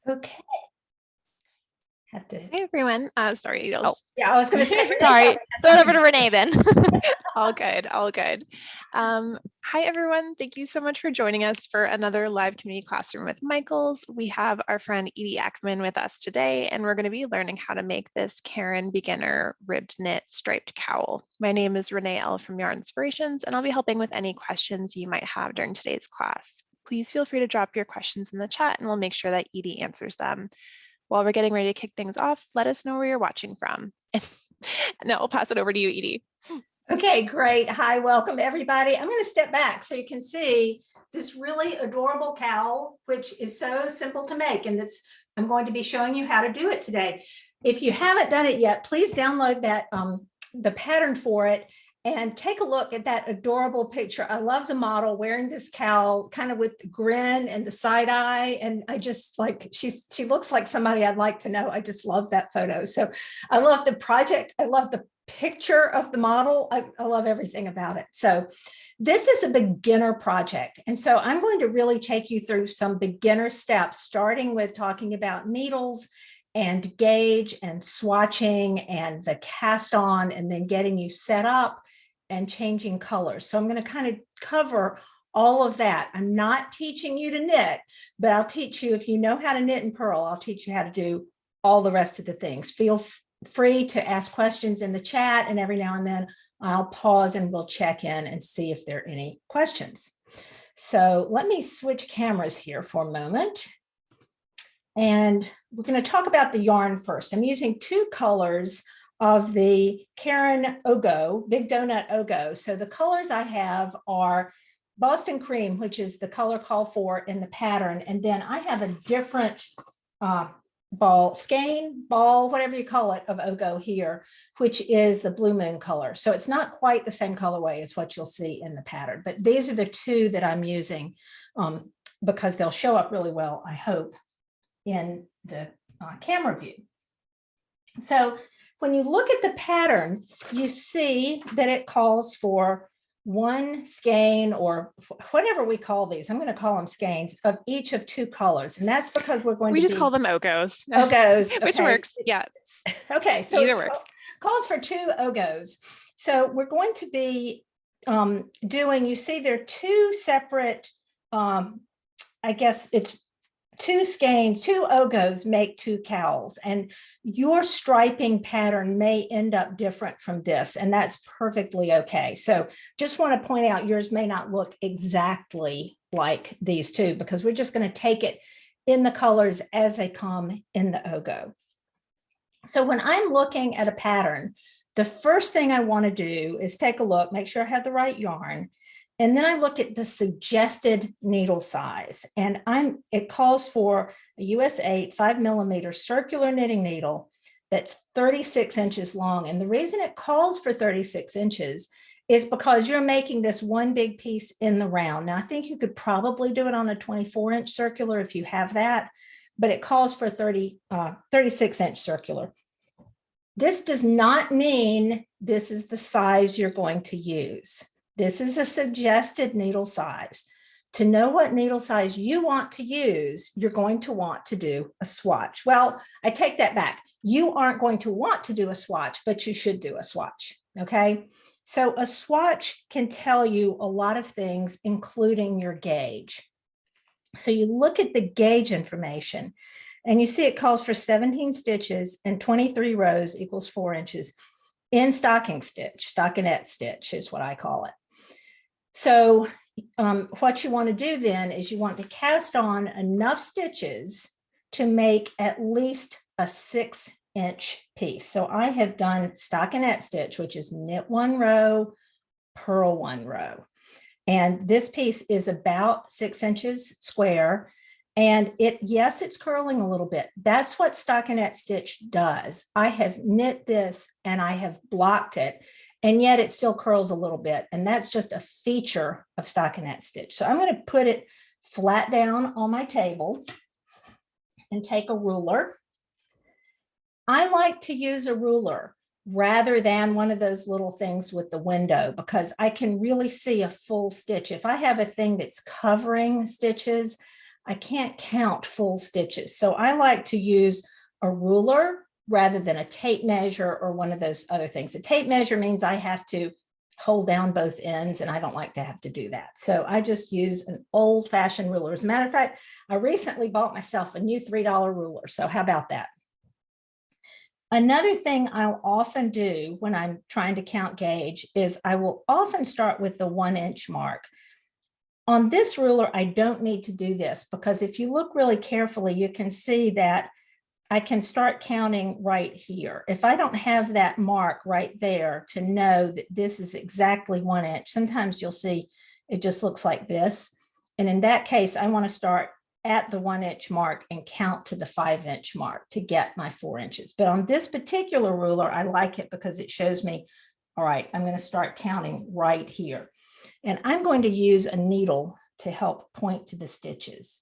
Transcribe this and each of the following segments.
Okay. Have to. Hey everyone. Sorry. Yeah, I was going to say. Sorry. Throw it over to Renee then. All good. All good. Hi everyone. Thank you so much for joining us for another live community classroom with Michaels. We have our friend Edie Eckman with us today, and we're going to be learning how to make this Caron beginner ribbed knit striped cowl. My name is Renee L from Yarn Inspirations, and I'll be helping with any questions you might have during today's class. Please feel free to drop your questions in the chat, and we'll make sure that Edie answers them. While we're getting ready to kick things off, let us know where you're watching from. Now I'll pass it over to you, Edie. Okay, great. Hi, welcome everybody. I'm going to step back so you can see this really adorable cowl, which is so simple to make. And I'm going to be showing you how to do it today. If you haven't done it yet, please download that the pattern for it and take a look at that adorable picture. I love the model wearing this cowl, kind of with the grin and the side eye. And I just like, she looks like somebody I'd like to know. I just love that photo. So I love the project. I love the picture of the model. I love everything about it. So this is a beginner project. And so I'm going to really take you through some beginner steps, starting with talking about needles and gauge and swatching and the cast on, and then getting you set up and changing colors. So I'm going to kind of cover all of that. I'm not teaching you to knit, but I'll teach you, if you know how to knit and purl, I'll teach you how to do all the rest of the things. Feel free to ask questions in the chat, and every now and then I'll pause and we'll check in and see if there are any questions. So let me switch cameras here for a moment. And we're going to talk about the yarn first. I'm using two colors of the Caron Ogo, Big Donut Ogo. So the colors I have are Boston Cream, which is the color called for in the pattern. And then I have a different skein, whatever you call it, of Ogo here, which is the Blue Moon color. So it's not quite the same colorway as what you'll see in the pattern, but these are the two that I'm using because they'll show up really well, I hope, in the camera view. So when you look at the pattern, you see that it calls for one skein, or whatever we call these. I'm going to call them skeins of each of two colors. And that's because we just call them Ogos. Ogos. Which works. Yeah. Okay. So either works. Calls for two Ogos. So we're going to be doing, you see there are two separate, I guess it's two skeins, two Ogos make two cowls, and your striping pattern may end up different from this, and that's perfectly okay. So just want to point out, yours may not look exactly like these two, because we're just going to take it in the colors as they come in the Ogo. So when I'm looking at a pattern, the first thing I want to do is take a look, make sure I have the right yarn. And then I look at the suggested needle size, and it calls for a US 8 5mm circular knitting needle that's 36 inches long. And the reason it calls for 36 inches is because you're making this one big piece in the round. Now, I think you could probably do it on a 24-inch circular if you have that, but it calls for 36-inch circular. This does not mean this is the size you're going to use. This is a suggested needle size. To know what needle size you want to use, you're going to want to do a swatch. Well, I take that back. You aren't going to want to do a swatch, but you should do a swatch, okay? So a swatch can tell you a lot of things, including your gauge. So you look at the gauge information, and you see it calls for 17 stitches and 23 rows equals 4 inches in stockinette stitch is what I call it. So what you want to do then is you want to cast on enough stitches to make at least a 6-inch piece. So I have done stockinette stitch, which is knit 1 row, purl 1 row. And this piece is about 6 inches square. And yes, it's curling a little bit. That's what stockinette stitch does. I have knit this and I have blocked it, and yet it still curls a little bit. And that's just a feature of stockinette stitch. So I'm going to put it flat down on my table and take a ruler. I like to use a ruler rather than one of those little things with the window, because I can really see a full stitch. If I have a thing that's covering stitches, I can't count full stitches. So I like to use a ruler rather than a tape measure or one of those other things. A tape measure means I have to hold down both ends, and I don't like to have to do that. So I just use an old-fashioned ruler. As a matter of fact, I recently bought myself a new $3 ruler. So how about that? Another thing I'll often do when I'm trying to count gauge is I will often start with the 1-inch mark. On this ruler, I don't need to do this because if you look really carefully, you can see that I can start counting right here. If I don't have that mark right there to know that this is exactly 1 inch, sometimes you'll see it just looks like this. And in that case, I want to start at the 1-inch mark and count to the 5-inch mark to get my 4 inches. But on this particular ruler, I like it because it shows me, all right, I'm going to start counting right here. And I'm going to use a needle to help point to the stitches.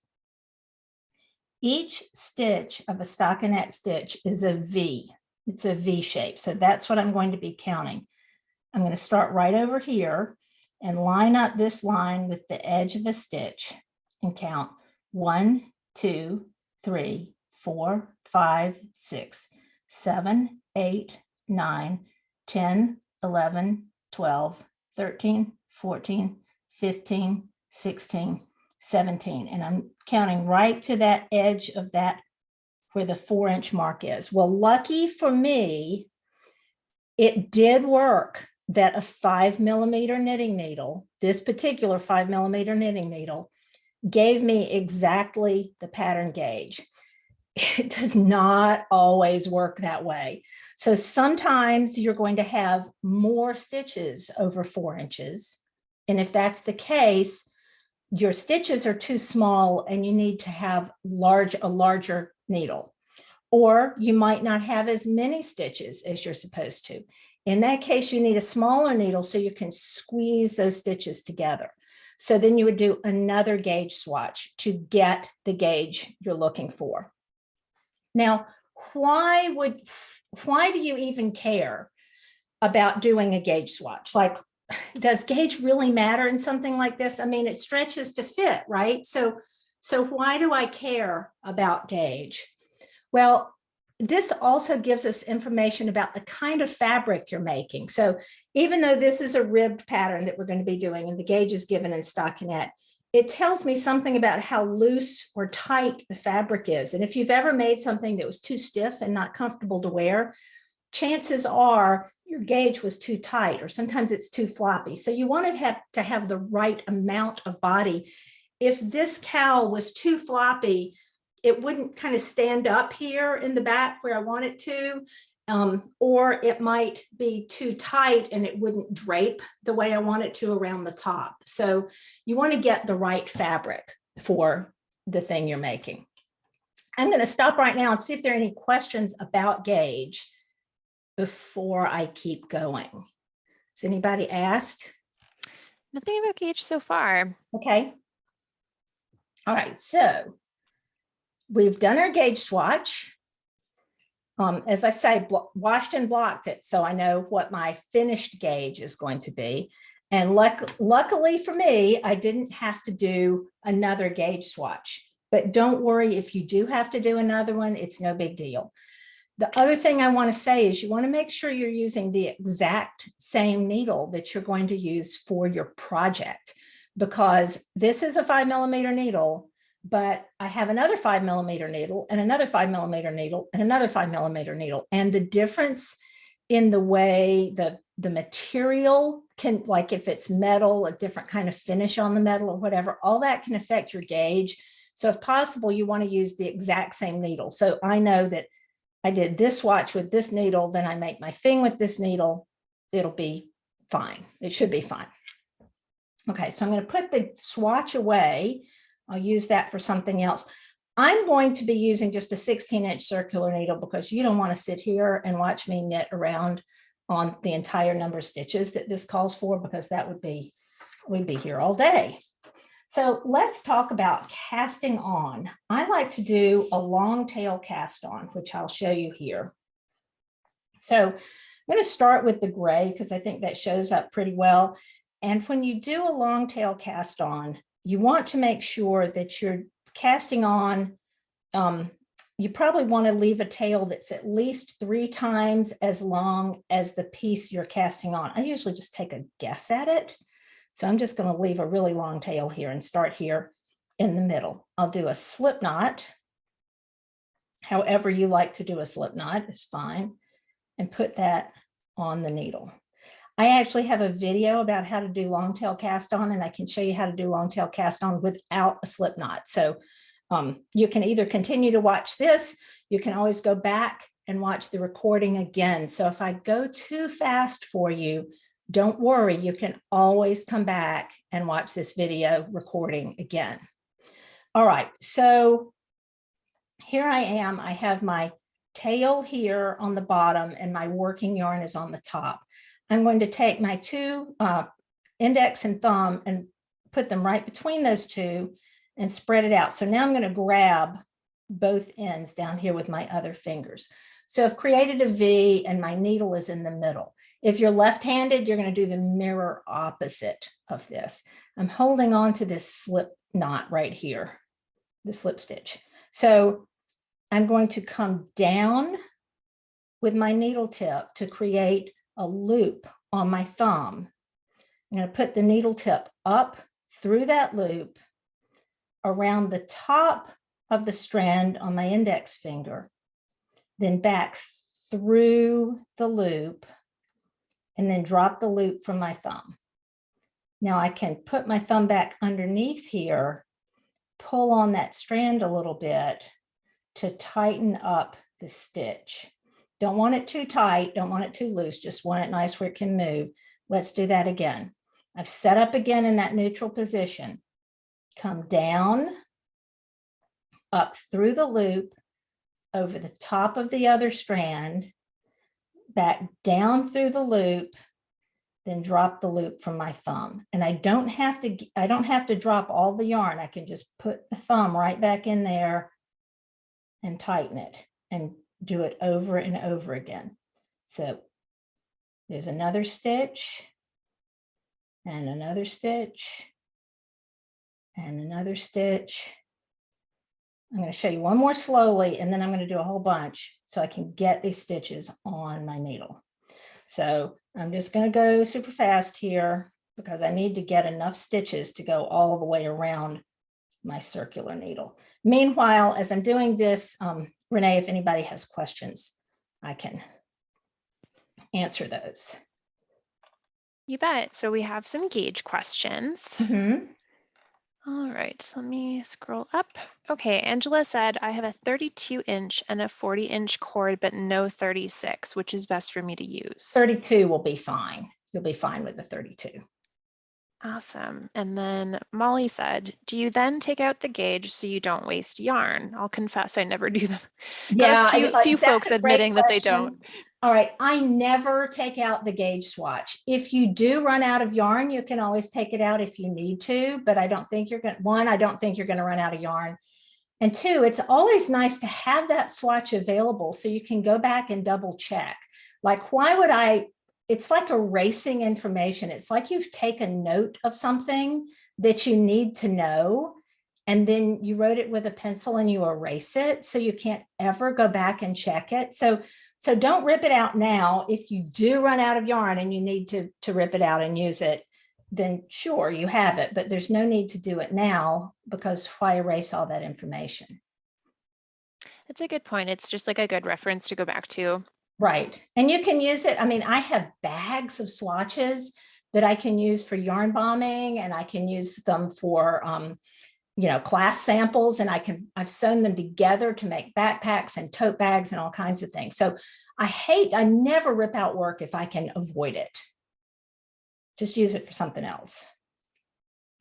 Each stitch of a stockinette stitch is a V. It's a V shape. So that's what I'm going to be counting. I'm going to start right over here and line up this line with the edge of a stitch and count 1, 2, 3, 4, 5, 6, 7, 8, 9, 10, 11, 12, 13, 14, 15, 16, 17. And I'm counting right to that edge of that where the 4-inch mark is. Well, lucky for me, it did work that a 5mm knitting needle, this particular 5mm knitting needle, gave me exactly the pattern gauge. It does not always work that way. So sometimes you're going to have more stitches over 4 inches. And if that's the case, your stitches are too small and you need to have a larger needle. Or you might not have as many stitches as you're supposed to. In that case, you need a smaller needle so you can squeeze those stitches together. So then you would do another gauge swatch to get the gauge you're looking for. Now, why do you even care about doing a gauge swatch? Like, does gauge really matter in something like this? I mean, it stretches to fit, right? So why do I care about gauge? Well, this also gives us information about the kind of fabric you're making. So even though this is a ribbed pattern that we're going to be doing and the gauge is given in stockinette, it tells me something about how loose or tight the fabric is. And if you've ever made something that was too stiff and not comfortable to wear, chances are your gauge was too tight, or sometimes it's too floppy. So you want to have the right amount of body. If this cowl was too floppy, it wouldn't kind of stand up here in the back where I want it to, or it might be too tight and it wouldn't drape the way I want it to around the top. So you want to get the right fabric for the thing you're making. I'm going to stop right now and see if there are any questions about gauge before I keep going. Has anybody asked? Nothing about gauge so far. Okay. All right, so we've done our gauge swatch. As I say, washed and blocked it, so I know what my finished gauge is going to be. And luckily for me, I didn't have to do another gauge swatch. But don't worry, if you do have to do another one, it's no big deal. The other thing I want to say is you want to make sure you're using the exact same needle that you're going to use for your project, because this is a 5mm needle, but I have another 5mm needle and another 5mm needle and another 5mm needle. And the difference in the way the material can, like if it's metal, a different kind of finish on the metal or whatever, all that can affect your gauge. So if possible, you want to use the exact same needle. So I know that I did this swatch with this needle, then I make my thing with this needle, it'll be fine. It should be fine. Okay, so I'm going to put the swatch away. I'll use that for something else. I'm going to be using just a 16-inch circular needle because you don't want to sit here and watch me knit around on the entire number of stitches that this calls for, because that would be, we'd be here all day. So let's talk about casting on. I like to do a long tail cast on, which I'll show you here. So I'm going to start with the gray because I think that shows up pretty well. And when you do a long tail cast on, you want to make sure that you're casting on, you probably want to leave a tail that's at least 3 times as long as the piece you're casting on. I usually just take a guess at it. So I'm just going to leave a really long tail here and start here in the middle. I'll do a slip knot. However you like to do a slip knot is fine, and put that on the needle. I actually have a video about how to do long tail cast on, and I can show you how to do long tail cast on without a slip knot. So you can either continue to watch this, you can always go back and watch the recording again. So if I go too fast for you, don't worry, you can always come back and watch this video recording again. All right, so here I am. I have my tail here on the bottom and my working yarn is on the top. I'm going to take my 2 index and thumb and put them right between those 2 and spread it out. So now I'm going to grab both ends down here with my other fingers. So I've created a V and my needle is in the middle. If you're left-handed, you're going to do the mirror opposite of this. I'm holding on to this slip knot right here, the slip stitch. So I'm going to come down with my needle tip to create a loop on my thumb. I'm going to put the needle tip up through that loop around the top of the strand on my index finger, then back through the loop, and then drop the loop from my thumb. Now I can put my thumb back underneath here, pull on that strand a little bit to tighten up the stitch. Don't want it too tight, don't want it too loose, just want it nice where it can move. Let's do that again. I've set up again in that neutral position. Come down, up through the loop, over the top of the other strand, back down through the loop, then drop the loop from my thumb. And I don't have to drop all the yarn. I can just put the thumb right back in there and tighten it and do it over and over again. So there's another stitch and another stitch and another stitch. I'm going to show you one more slowly, and then I'm going to do a whole bunch so I can get these stitches on my needle. So I'm just going to go super fast here because I need to get enough stitches to go all the way around my circular needle. Meanwhile, as I'm doing this, Renee, if anybody has questions, I can answer those. You bet. So we have some gauge questions. Mm-hmm. All right, let me scroll up. Okay, Angela said, I have a 32-inch and a 40-inch cord, but no 36. Which is best for me to use? 32 will be fine. You'll be fine with the 32. Awesome. And then Molly said, do you then take out the gauge so you don't waste yarn? I'll confess, I never do them. Yeah, Got a few folks admitting that they don't. All right, I never take out the gauge swatch. If you do run out of yarn, you can always take it out if you need to, but I don't think you're going to, one, I don't think you're going to run out of yarn. And 2, it's always nice to have that swatch available so you can go back and double check. Like, why would I, it's like erasing information. It's like you've taken note of something that you need to know, and then you wrote it with a pencil and you erase it, so you can't ever go back and check it. So don't rip it out now. If you do run out of yarn and you need to rip it out and use it, then sure, you have it, but there's no need to do it now, because why erase all that information? That's a good point. It's just like a good reference to go back to. Right. And you can use it. I mean, I have bags of swatches that I can use for yarn bombing, and I can use them for, class samples, and I've sewn them together to make backpacks and tote bags and all kinds of things. So I never rip out work if I can avoid it. Just use it for something else.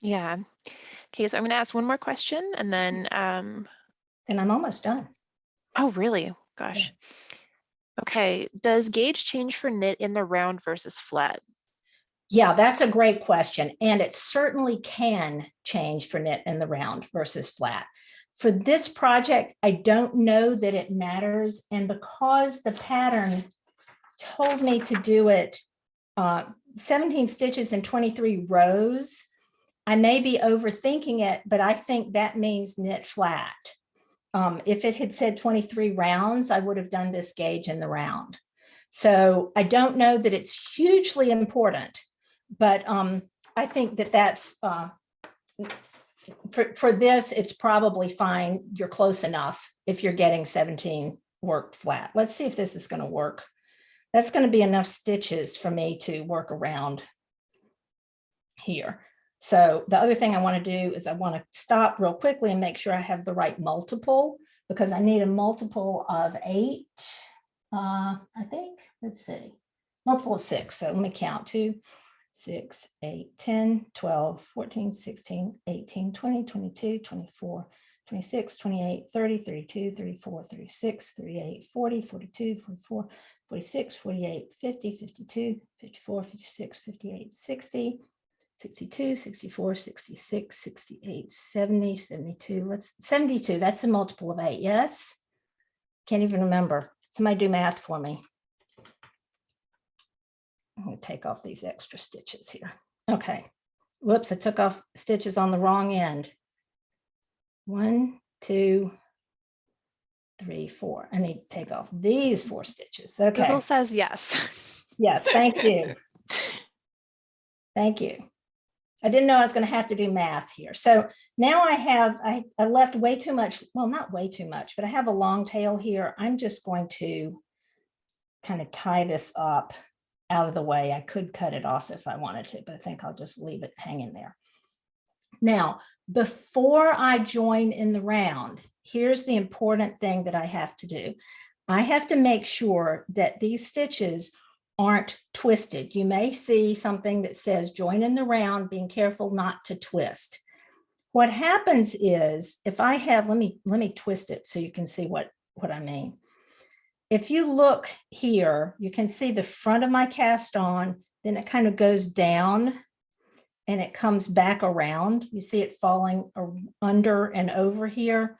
Yeah. Okay, so I'm going to ask one more question, and then I'm almost done. Oh, really? Gosh. Yeah. Okay. Does gauge change for knit in the round versus flat? Yeah, that's a great question. And it certainly can change for knit in the round versus flat. For this project, I don't know that it matters. And because the pattern told me to do it 17 stitches and 23 rows, I may be overthinking it, but I think that means knit flat. If it had said 23 rounds, I would have done this gauge in the round. So I don't know that it's hugely important, but I think that that's, for this, it's probably fine. You're close enough if you're getting 17 worked flat. Let's see if this is going to work. That's going to be enough stitches for me to work around here. So the other thing I want to do is I want to stop real quickly and make sure I have the right multiple, because I need a multiple of 8. I think, let's see, multiple of 6. So let me count 2, 6, 8, 10, 12, 14, 16, 18, 20, 22, 24, 26, 28, 30, 32, 34, 36, 38, 40, 42, 44, 46, 48, 50, 52, 54, 56, 58, 60, 62, 64, 66, 68, 70, 72. 72. That's a multiple of 8. Yes. Can't even remember. Somebody do math for me. I'm going to take off these extra stitches here. Okay. Whoops, I took off stitches on the wrong end. 1, 2, 3, 4. I need to take off these 4 stitches. Okay. Google says yes. Yes, thank you. Thank you. I didn't know I was going to have to do math here. So now I left way too much, well, not way too much, but I have a long tail here. I'm just going to kind of tie this up out of the way. I could cut it off if I wanted to, but I think I'll just leave it hanging there. Now, before I join in the round, here's the important thing that I have to do. I have to make sure that these stitches aren't twisted. You may see something that says join in the round, being careful not to twist. What happens is if I have, let me twist it so you can see what I mean. If you look here, you can see the front of my cast on, then it kind of goes down and it comes back around. You see it falling under and over here.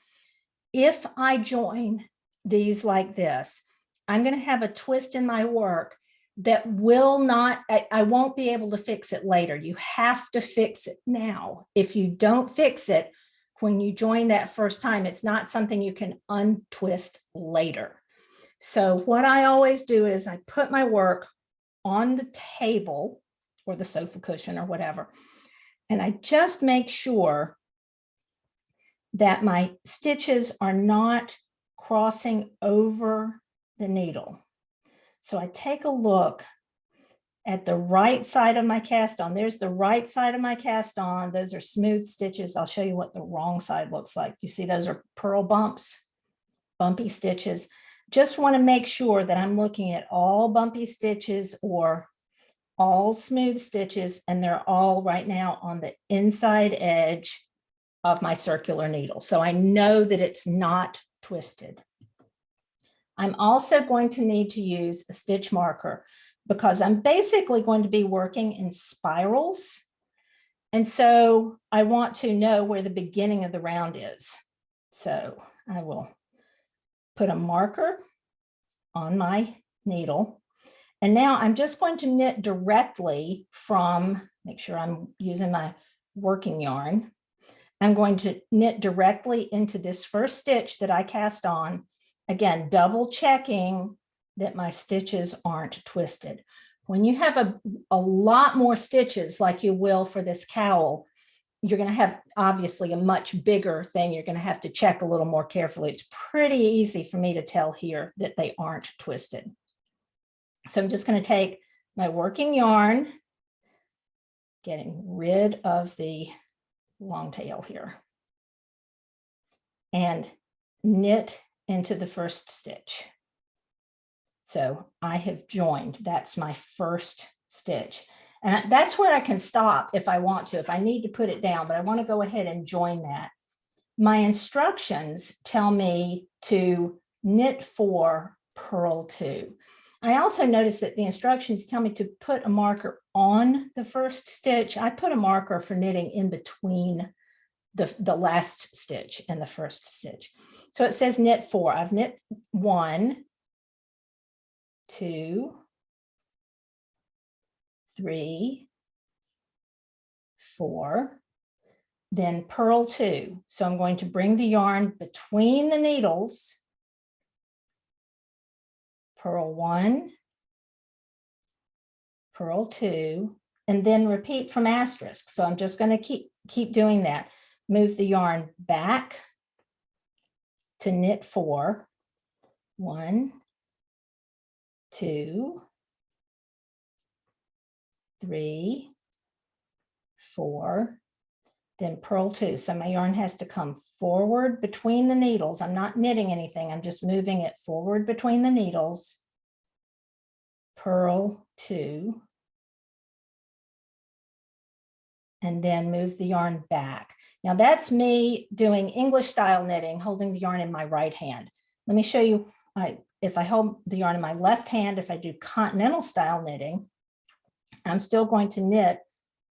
If I join these like this, I'm going to have a twist in my work that will not, I won't be able to fix it later. You have to fix it now. If you don't fix it when you join that first time, it's not something you can untwist later. So what I always do is I put my work on the table or the sofa cushion or whatever, and I just make sure that my stitches are not crossing over the needle. So I take a look at the right side of my cast on. There's the right side of my cast on. Those are smooth stitches. I'll show you what the wrong side looks like. You see those are purl bumps, bumpy stitches. Just want to make sure that I'm looking at all bumpy stitches or all smooth stitches, and they're all right now on the inside edge of my circular needle. So I know that it's not twisted. I'm also going to need to use a stitch marker because I'm basically going to be working in spirals. And so I want to know where the beginning of the round is. So I will put a marker on my needle. And now I'm just going to knit directly from, make sure I'm using my working yarn. I'm going to knit directly into this first stitch that I cast on. Again, double checking that my stitches aren't twisted. When you have a lot more stitches like you will for this cowl, you're going to have obviously a much bigger thing. You're going to have to check a little more carefully. It's pretty easy for me to tell here that they aren't twisted. So I'm just going to take my working yarn, getting rid of the long tail here, and knit into the first stitch. So I have joined, that's my first stitch. And that's where I can stop if I want to, if I need to put it down, but I want to go ahead and join that. My instructions tell me to knit 4, purl 2. I also noticed that the instructions tell me to put a marker on the first stitch. I put a marker for knitting in between the last stitch and the first stitch. So it says knit 4. I've knit 1, 2, 3, 4. then purl 2. So I'm going to bring the yarn between the needles, purl 1, purl 2, and then repeat from asterisk. So I'm just going to keep doing that. Move the yarn back to knit 4, 1, 2, 3, 4, then purl 2. So my yarn has to come forward between the needles. I'm not knitting anything. I'm just moving it forward between the needles. Purl 2. And then move the yarn back. Now that's me doing English style knitting, holding the yarn in my right hand. Let me show you, if I hold the yarn in my left hand, if I do continental style knitting, I'm still going to knit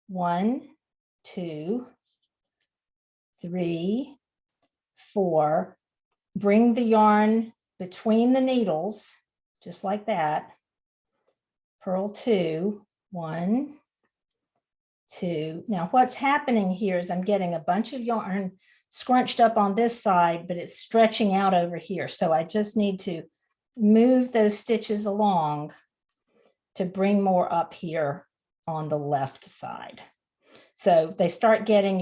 1, 2, 3, 4, bring the yarn between the needles, just like that, purl 2, 1, 2. Now what's happening here is I'm getting a bunch of yarn scrunched up on this side, but it's stretching out over here. So I just need to move those stitches along to bring more up here on the left side. So you start getting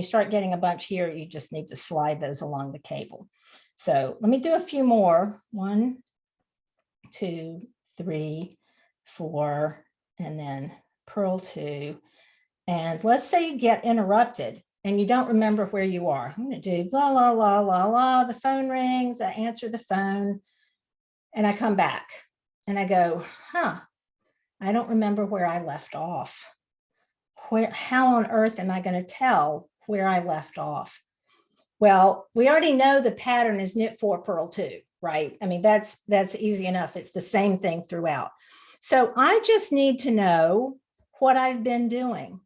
a bunch here, you just need to slide those along the cable. So let me do a few more. 1, 2, 3, 4, and then purl 2. And let's say you get interrupted and you don't remember where you are. I'm going to do blah, blah, blah, blah, blah. The phone rings, I answer the phone, and I come back and I go, I don't remember where I left off. How on earth am I going to tell where I left off? Well, we already know the pattern is knit 4, purl 2, right? I mean, that's easy enough. It's the same thing throughout. So I just need to know what I've been doing.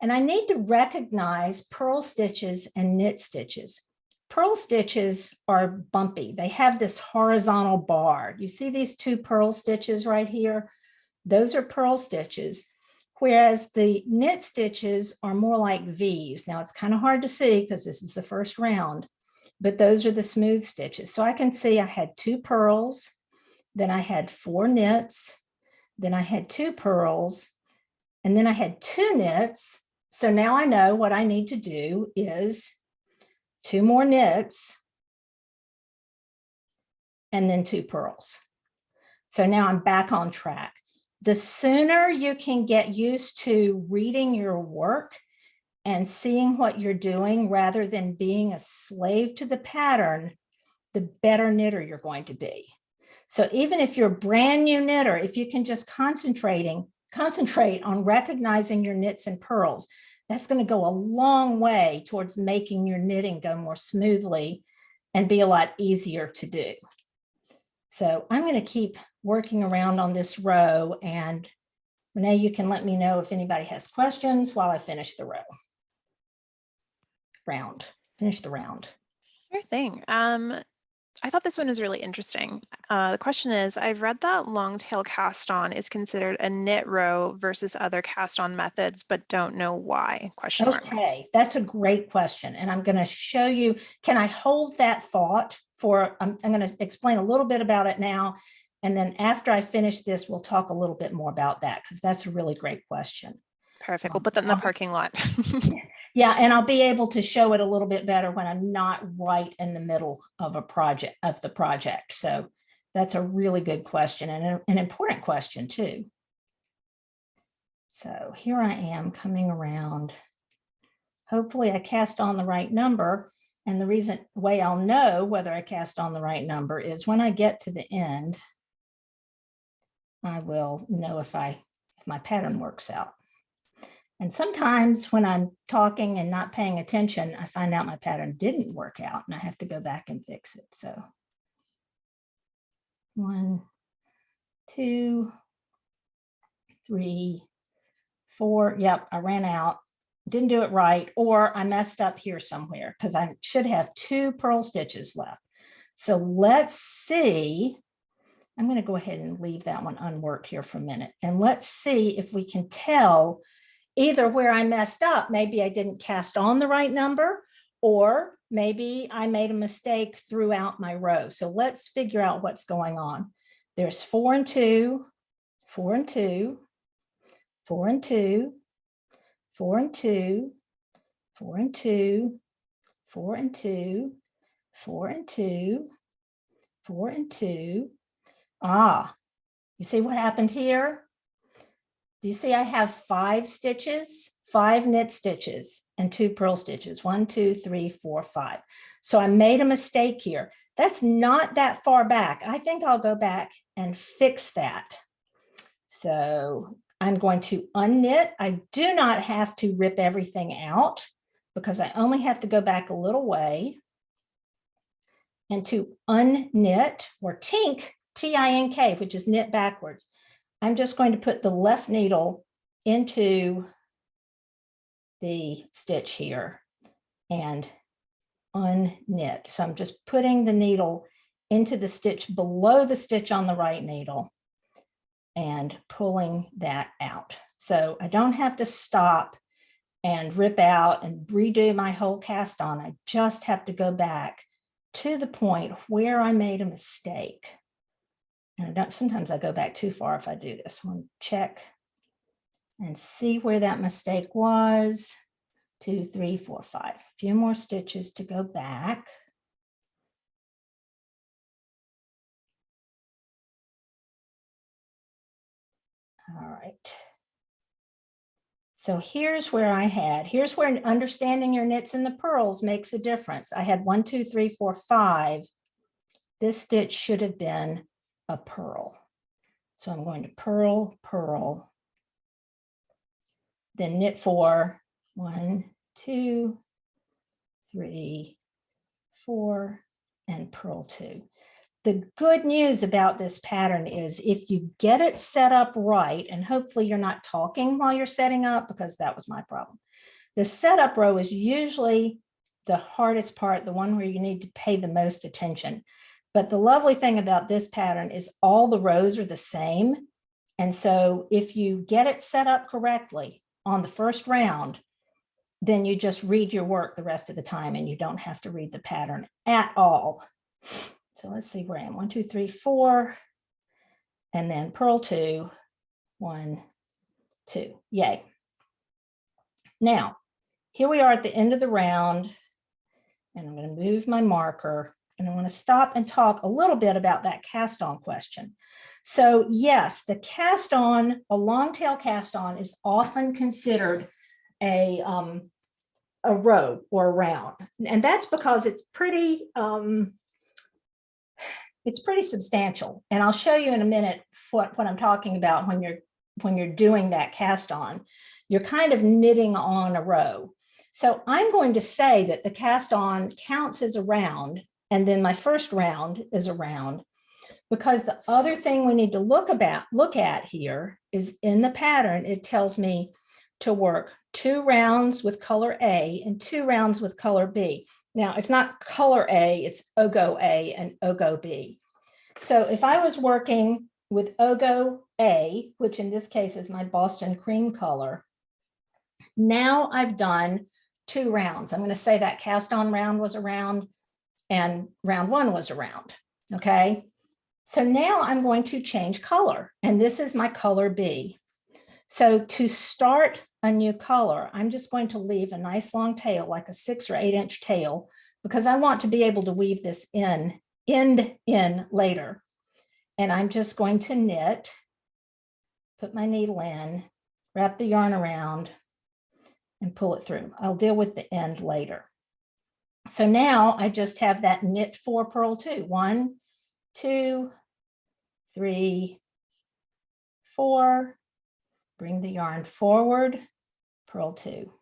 And I need to recognize purl stitches and knit stitches. Purl stitches are bumpy. They have this horizontal bar. You see these 2 purl stitches right here? Those are purl stitches, whereas the knit stitches are more like V's. Now it's kind of hard to see because this is the first round, but those are the smooth stitches. So I can see I had 2 purls, then I had 4 knits, then I had 2 purls, and then I had 2 knits. So now I know what I need to do is 2 more knits and then 2 purls. So now I'm back on track. The sooner you can get used to reading your work and seeing what you're doing rather than being a slave to the pattern, the better knitter you're going to be. So even if you're a brand new knitter, if you can just concentrate on recognizing your knits and purls, that's going to go a long way towards making your knitting go more smoothly and be a lot easier to do. So I'm going to keep working around on this row, and Renee, you can let me know if anybody has questions while I finish the finish the round. Sure thing. I thought this one was really interesting. The question is, I've read that long tail cast on is considered a knit row versus other cast on methods, but don't know why, question mark. Okay, that's a great question. And I'm going to show you, can I hold that thought for, I'm going to explain a little bit about it now. And then after I finish this, we'll talk a little bit more about that because that's a really great question. Perfect. We'll put that in the parking lot. Yeah, and I'll be able to show it a little bit better when I'm not right in the middle of the project. So that's a really good question and an important question too. So here I am coming around. Hopefully I cast on the right number. And the way I'll know whether I cast on the right number is when I get to the end, I will know if my pattern works out. And sometimes when I'm talking and not paying attention, I find out my pattern didn't work out and I have to go back and fix it. So 1, 2, 3, 4. Yep, I ran out, didn't do it right, or I messed up here somewhere because I should have 2 purl stitches left. So let's see. I'm going to go ahead and leave that one unworked here for a minute. And let's see if we can tell either where I messed up, maybe I didn't cast on the right number, or maybe I made a mistake throughout my row. So let's figure out what's going on. There's 4 and 2, 4 and 2, 4 and 2, 4 and 2, 4 and 2, 4 and 2, 4 and 2, 4 and 2. Ah, you see what happened here? Do you see I have 5 stitches, 5 knit stitches and 2 purl stitches, 1, 2, 3, 4, 5. So I made a mistake here. That's not that far back. I think I'll go back and fix that. So I'm going to unknit. I do not have to rip everything out because I only have to go back a little way. And to unknit or tink, T-I-N-K, which is knit backwards, I'm just going to put the left needle into the stitch here and unknit. So I'm just putting the needle into the stitch below the stitch on the right needle and pulling that out. So I don't have to stop and rip out and redo my whole cast on. I just have to go back to the point where I made a mistake. And sometimes I go back too far if I do this. I want to check and see where that mistake was. 2, 3, 4, 5. A few more stitches to go back. All right. So here's where here's where understanding your knits and the purls makes a difference. I had 1, 2, 3, 4, 5. This stitch should have been a purl. So I'm going to purl, purl, then knit 4, 1, 2, 3, 4, and purl 2. The good news about this pattern is if you get it set up right, and hopefully you're not talking while you're setting up because that was my problem. The setup row is usually the hardest part, the one where you need to pay the most attention. But the lovely thing about this pattern is all the rows are the same. And so if you get it set up correctly on the first round, then you just read your work the rest of the time and you don't have to read the pattern at all. So let's see where I am. 1, 2, 3, 4, and then purl 2, 1, 2. Yay. Now, here we are at the end of the round, and I'm going to move my marker, and I want to stop and talk a little bit about that cast on question. So yes, the cast on, a long tail cast on, is often considered a row or a round, and that's because it's pretty substantial. And I'll show you in a minute what I'm talking about when you're doing that cast on. You're kind of knitting on a row. So I'm going to say that the cast on counts as a round, and then my first round is a round, because the other thing we need to look at here is in the pattern, it tells me to work 2 rounds with color A and 2 rounds with color B. Now, it's not color A, it's Ogo A and Ogo B. So if I was working with Ogo A, which in this case is my Boston cream color, now I've done 2 rounds. I'm going to say that cast on round was a round and round 1 was a round. Okay. So now I'm going to change color, and this is my color B. So to start a new color, I'm just going to leave a nice long tail, like a 6 or 8 inch tail, because I want to be able to weave this end in later. And I'm just going to knit, put my needle in, wrap the yarn around, and pull it through. I'll deal with the end later. So now I just have that knit 4, purl 2. 1, 2, 3, 4. Bring the yarn forward, purl 2.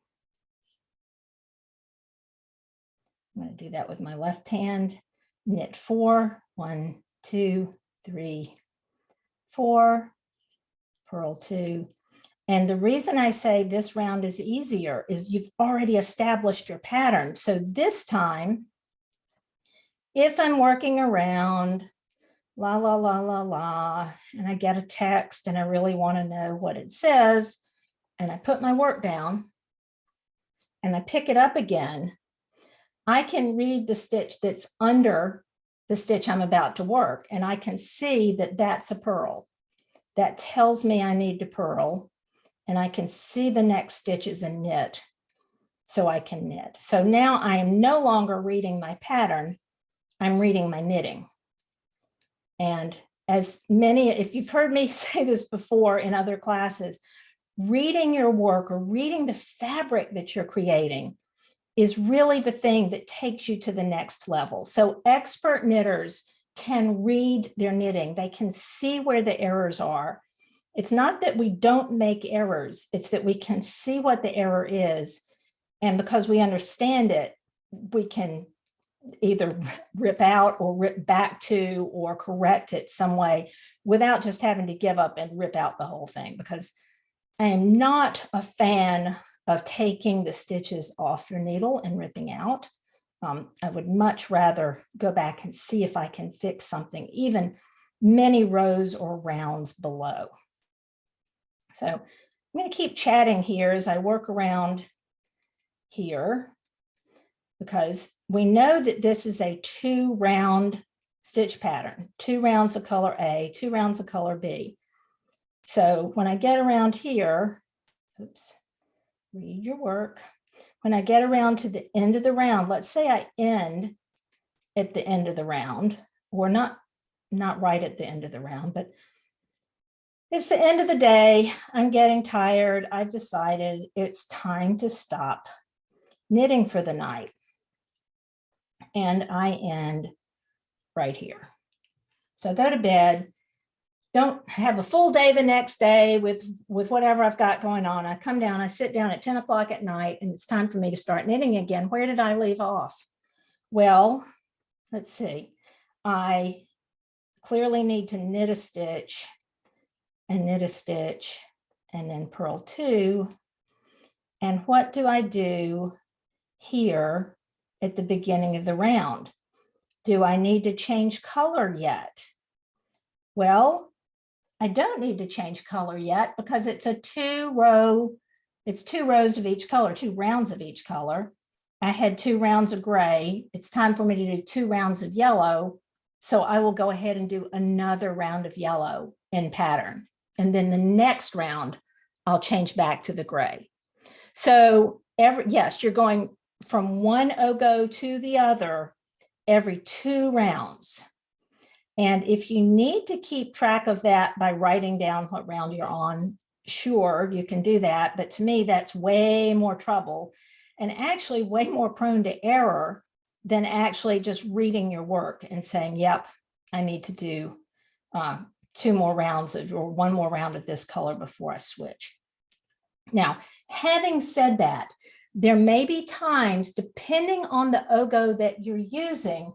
I'm going to do that with my left hand. Knit 4, 1, 2, 3, 4, purl 2. And the reason I say this round is easier is you've already established your pattern. So this time, if I'm working around, la, la, la, la, la, and I get a text and I really want to know what it says, and I put my work down and I pick it up again, I can read the stitch that's under the stitch I'm about to work, and I can see that that's a purl. That tells me I need to purl, and I can see the next stitch is a knit, so I can knit. So now I am no longer reading my pattern, I'm reading my knitting. And as many, if you've heard me say this before in other classes, reading your work or reading the fabric that you're creating is really the thing that takes you to the next level. So expert knitters can read their knitting. They can see where the errors are. It's not that we don't make errors, it's that we can see what the error is. And because we understand it, we can either rip out or rip back to or correct it some way without just having to give up and rip out the whole thing, because I am not a fan of taking the stitches off your needle and ripping out. I would much rather go back and see if I can fix something, even many rows or rounds below. So I'm going to keep chatting here as I work around here, because we know that this is a 2-round stitch pattern, 2 rounds of color A, 2 rounds of color B. So when I get around here, oops, read your work. When I get around to the end of the round, let's say I end at the end of the round, or not right at the end of the round, but it's the end of the day. I'm getting tired. I've decided it's time to stop knitting for the night. And I end right here. So I go to bed, don't have a full day the next day with whatever I've got going on. I come down, I sit down at 10 o'clock at night, and it's time for me to start knitting again. Where did I leave off? Well, let's see. I clearly need to knit a stitch and knit a stitch and then purl 2. And what do I do here at the beginning of the round? Do I need to change color yet? Well, I don't need to change color yet, because it's a 2-row, it's 2 rows of each color, 2 rounds of each color. I had 2 rounds of gray. It's time for me to do 2 rounds of yellow. So I will go ahead and do another round of yellow in pattern. And then the next round, I'll change back to the gray. So yes, you're going from one ogo to the other every 2 rounds. And if you need to keep track of that by writing down what round you're on, sure, you can do that. But to me, that's way more trouble and actually way more prone to error than actually just reading your work and saying, yep, I need to do 2 more rounds or 1 more round of this color before I switch. Now, having said that, there may be times, depending on the ogo that you're using,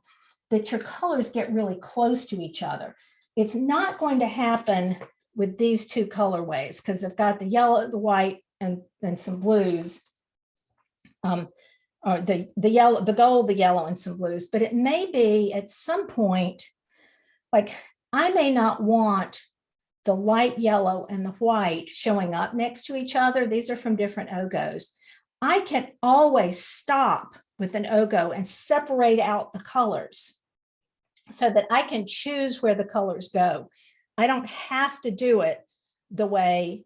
that your colors get really close to each other. It's not going to happen with these 2 colorways, because I've got the yellow, the white, and some blues, or the yellow, the gold, the yellow, and some blues. But it may be at some point, like I may not want the light yellow and the white showing up next to each other. These are from different ogos. I can always stop with an ogo and separate out the colors so that I can choose where the colors go. I don't have to do it the way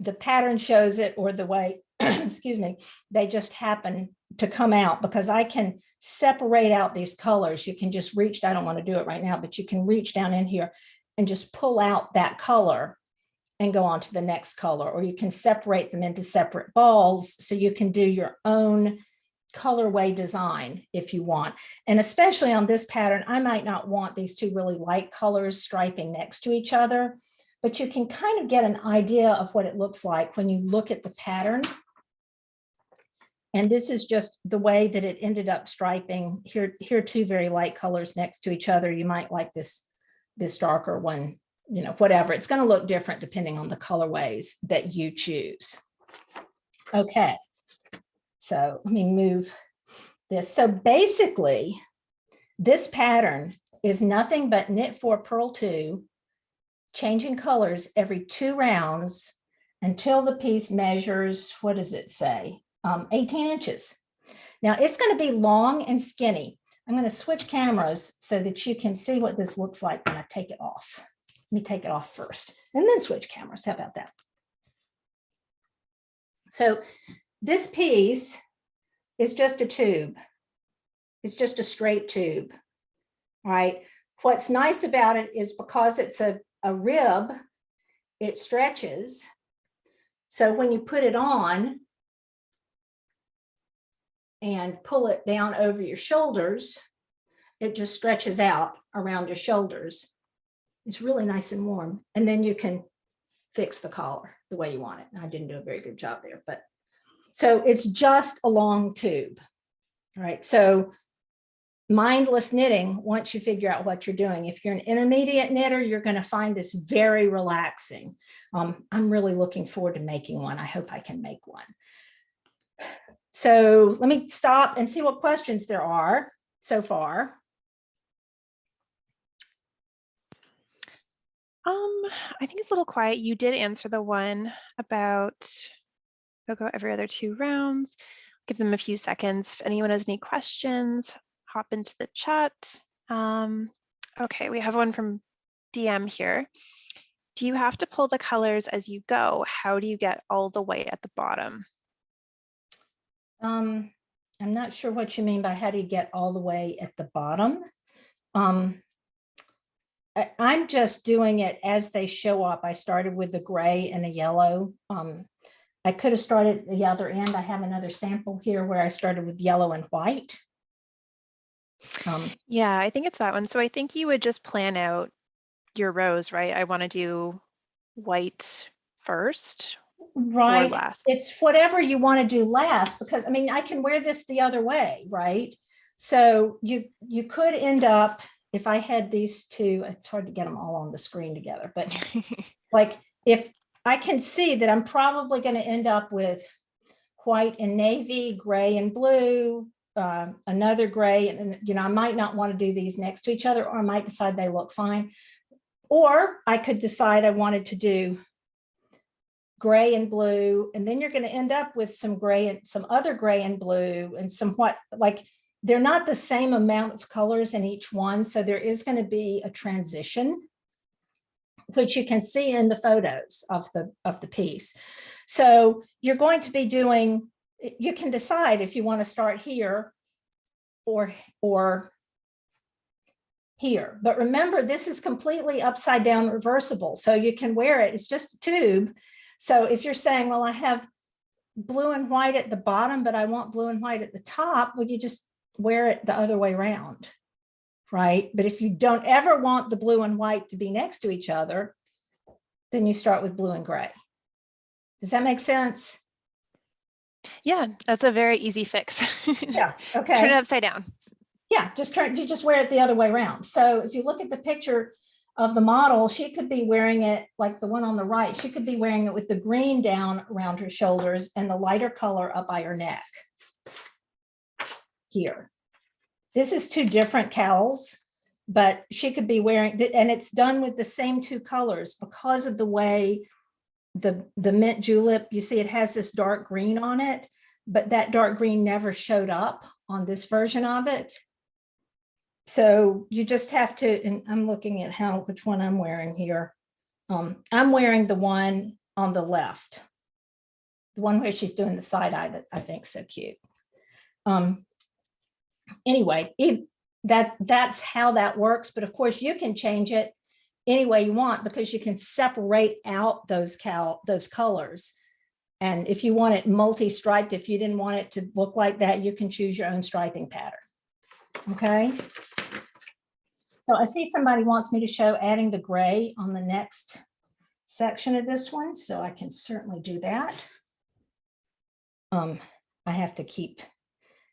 the pattern shows it or the way, excuse me, they just happen to come out, because I can separate out these colors. You can just reach, I don't want to do it right now, but you can reach down in here and just pull out that color and go on to the next color, or you can separate them into separate balls so you can do your own colorway design if you want. And especially on this pattern, I might not want these 2 really light colors striping next to each other, but you can kind of get an idea of what it looks like when you look at the pattern. And this is just the way that it ended up striping. Here are 2 very light colors next to each other. You might like this darker one, you know, whatever. It's going to look different depending on the colorways that you choose. Okay. So let me move this. So basically, this pattern is nothing but knit 4, purl 2, changing colors every 2 rounds until the piece measures, what does it say? 18 inches. Now it's going to be long and skinny. I'm going to switch cameras so that you can see what this looks like when I take it off. Let me take it off first and then switch cameras. How about that? So this piece is just a tube. It's just a straight tube, right? What's nice about it is because it's a rib, it stretches. So when you put it on and pull it down over your shoulders, it just stretches out around your shoulders. It's really nice and warm. And then you can fix the collar the way you want it. I didn't do a very good job there, but so it's just a long tube. All right. So mindless knitting, once you figure out what you're doing, if you're an intermediate knitter, you're going to find this very relaxing. I'm really looking forward to making one. I hope I can make one. So let me stop and see what questions there are so far. I think it's a little quiet. You did answer the one about they'll go every other 2 rounds. Give them a few seconds. If anyone has any questions, hop into the chat. Okay, we have one from DM here. Do you have to pull the colors as you go? How do you get all the way at the bottom? I'm not sure what you mean by how do you get all the way at the bottom. I'm just doing it as they show up. I started with the gray and the yellow. I could have started at the other end. I have another sample here where I started with yellow and white. Yeah, I think it's that one. So I think you would just plan out your rows, right? I want to do white first, right? Or last. It's whatever you want to do last, because I mean, I can wear this the other way, right? So you could end up, if I had these two, it's hard to get them all on the screen together, but like if I can see that I'm probably going to end up with white and navy, gray and blue, another gray, and you know, I might not want to do these next to each other, or I might decide they look fine. Or I could decide I wanted to do gray and blue, and then you're going to end up with some gray and some other gray and blue and some what, like they're not the same amount of colors in each one. So there is going to be a transition, which you can see in the photos of the piece. So you're going to be doing, you can decide if you want to start here or here. But remember, this is completely upside down reversible. So you can wear it, it's just a tube. So if you're saying, well, I have blue and white at the bottom, but I want blue and white at the top, well, you just wear it the other way around, right? But if you don't ever want the blue and white to be next to each other, then you start with blue and gray. Does that make sense? Yeah, that's a very easy fix. Yeah, okay. Turn it upside down. Yeah, you just wear it the other way around. So if you look at the picture of the model, she could be wearing it like the one on the right. She could be wearing it with the green down around her shoulders and the lighter color up by her neck here. This is 2 different cowls, but she could be wearing, and it's done with the same 2 colors because of the way the mint julep, you see it has this dark green on it, but that dark green never showed up on this version of it. So you just have to, and I'm looking at which one I'm wearing here. I'm wearing the one on the left, the one where she's doing the side eye that I think is so cute. Anyway, that's how that works. But of course you can change it any way you want, because you can separate out those colors. And if you want it multi-striped, if you didn't want it to look like that, you can choose your own striping pattern. Okay. So I see somebody wants me to show adding the gray on the next section of this one. So I can certainly do that. I have to keep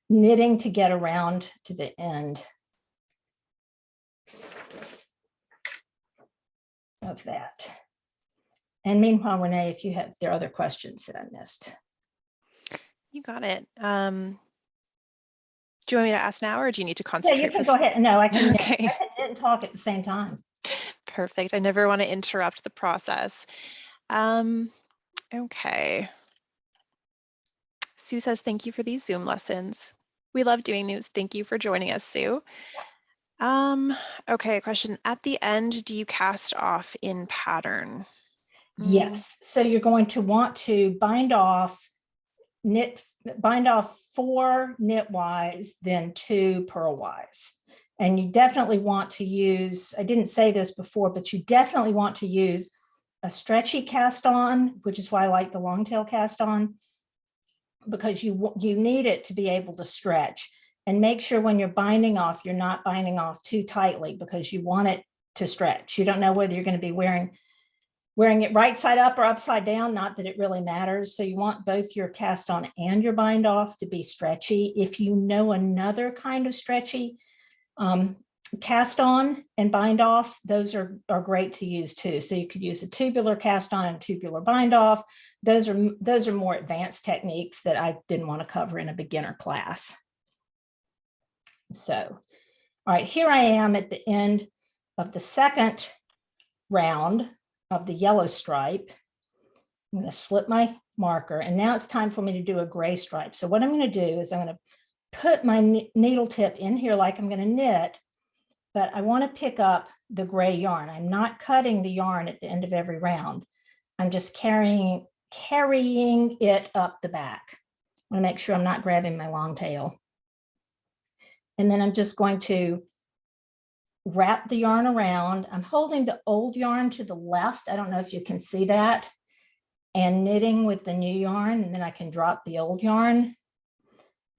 knitting to get around to the end of that. And meanwhile, Renee, if there are other questions that I missed. You got it. Do you want me to ask now, or do you need to concentrate? Yeah, you can go ahead. No, I can, okay. I can knit and talk at the same time. Perfect. I never want to interrupt the process. Okay. Sue says, thank you for these Zoom lessons. We love doing these. Thank you for joining us, Sue. Okay, question. At the end, do you cast off in pattern? Yes. So you're going to want to bind off 4 knitwise, then 2 purlwise. And you definitely want to use, I didn't say this before, but you definitely want to use a stretchy cast on, which is why I like the long tail cast on, because you need it to be able to stretch. And make sure when you're binding off, you're not binding off too tightly, because you want it to stretch. You don't know whether you're going to be wearing it right side up or upside down, not that it really matters. So you want both your cast on and your bind off to be stretchy. If you know another kind of stretchy cast on and bind off, those are great to use too. So you could use a tubular cast on and tubular bind off. Those are more advanced techniques that I didn't want to cover in a beginner class. So, all right, here I am at the end of the second round of the yellow stripe. I'm going to slip my marker, and now it's time for me to do a gray stripe. So what I'm going to do is I'm going to put my needle tip in here like I'm going to knit, but I want to pick up the gray yarn. I'm not cutting the yarn at the end of every round. I'm just carrying it up the back. I want to make sure I'm not grabbing my long tail. And then I'm just going to wrap the yarn around. I'm holding the old yarn to the left. I don't know if you can see that, and knitting with the new yarn. And then I can drop the old yarn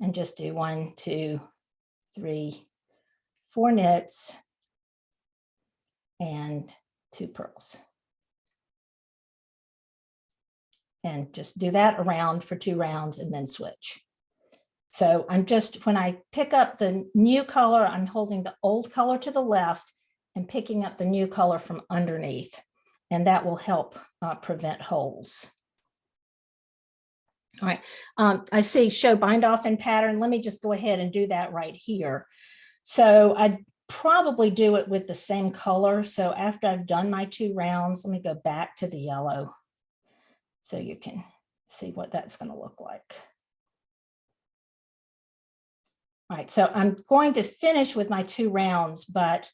and just do 1, 2, 3, 4 knits and 2 purls. And just do that around for 2 rounds and then switch. So I'm just, when I pick up the new color, I'm holding the old color to the left and picking up the new color from underneath, and that will help prevent holes. All right, I see show bind off in pattern. Let me just go ahead and do that right here. So I'd probably do it with the same color. So after I've done my 2 rounds, let me go back to the yellow so you can see what that's going to look like. All right, so I'm going to finish with my 2 rounds, but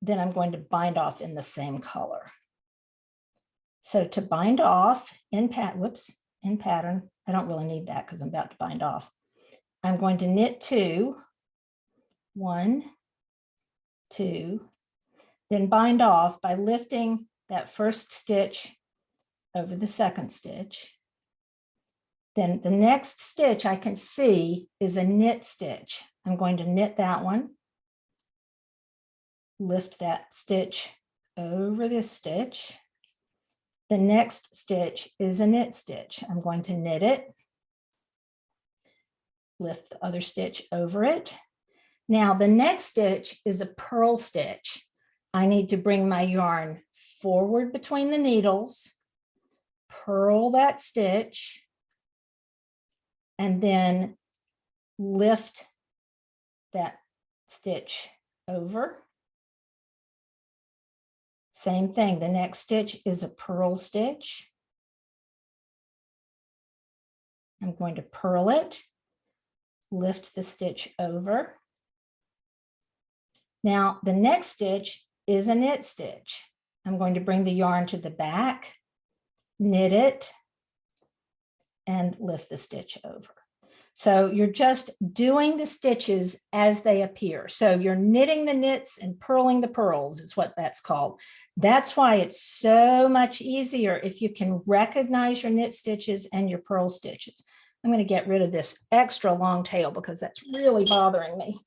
then I'm going to bind off in the same color. So to bind off in pattern, I don't really need that because I'm about to bind off. I'm going to knit 2, 1, 2, then bind off by lifting that first stitch over the second stitch. Then the next stitch I can see is a knit stitch. I'm going to knit that one, lift that stitch over this stitch. The next stitch is a knit stitch. I'm going to knit it, lift the other stitch over it. Now the next stitch is a purl stitch. I need to bring my yarn forward between the needles, purl that stitch, and then lift that stitch over. Same thing, the next stitch is a purl stitch. I'm going to purl it, lift the stitch over. Now the next stitch is a knit stitch. I'm going to bring the yarn to the back, knit it, and lift the stitch over. So you're just doing the stitches as they appear. So you're knitting the knits and purling the purls is what that's called. That's why it's so much easier if you can recognize your knit stitches and your purl stitches. I'm going to get rid of this extra long tail because that's really bothering me.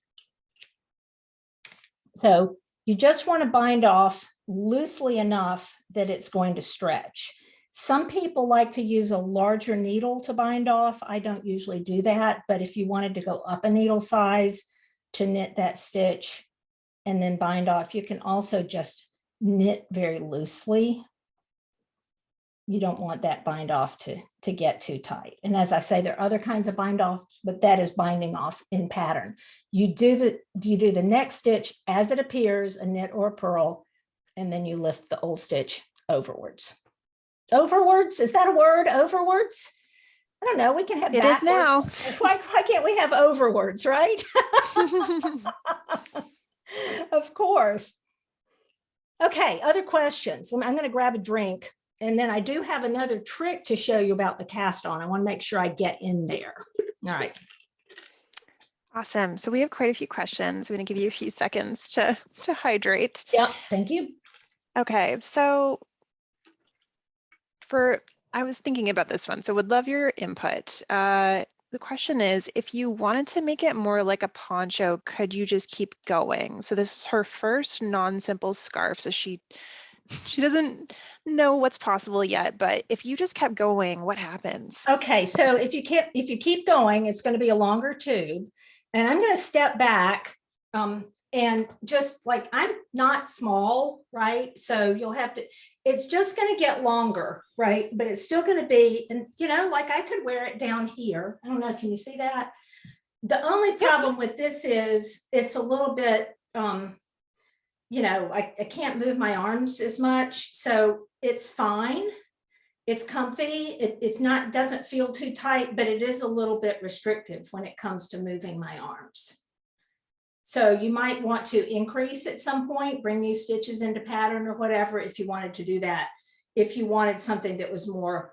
So you just want to bind off loosely enough that it's going to stretch. Some people like to use a larger needle to bind off. I don't usually do that, but if you wanted to go up a needle size to knit that stitch and then bind off, you can also just knit very loosely. You don't want that bind off to get too tight. And as I say, there are other kinds of bind offs, but that is binding off in pattern. You do the next stitch as it appears, a knit or a purl, and then you lift the old stitch overwards. Overwards, is that a word? Overwards? I don't know, we can have It is now. Why can't we have overwords, right? Of course. Okay, other questions. I'm going to grab a drink, and then I do have another trick to show you about the cast on. I want to make sure I get in there. All right. Awesome. So we have quite a few questions. I'm going to give you a few seconds to hydrate. Yeah, thank you. Okay, so I was thinking about this one, so would love your input. The question is, if you wanted to make it more like a poncho, could you just keep going? So this is her first non-simple scarf. So she doesn't know what's possible yet, but if you just kept going, what happens? Okay, so if you keep going, it's going to be a longer tube. And I'm going to step back and just like, I'm not small, right? So you'll have to, it's just going to get longer, right? But it's still going to be, and you know, like I could wear it down here. I don't know, can you see that? The only problem with this is it's a little bit, you know, I can't move my arms as much. So it's fine. It's comfy. Doesn't feel too tight, but it is a little bit restrictive when it comes to moving my arms. So you might want to increase at some point, bring new stitches into pattern or whatever, if you wanted to do that. If you wanted something that was more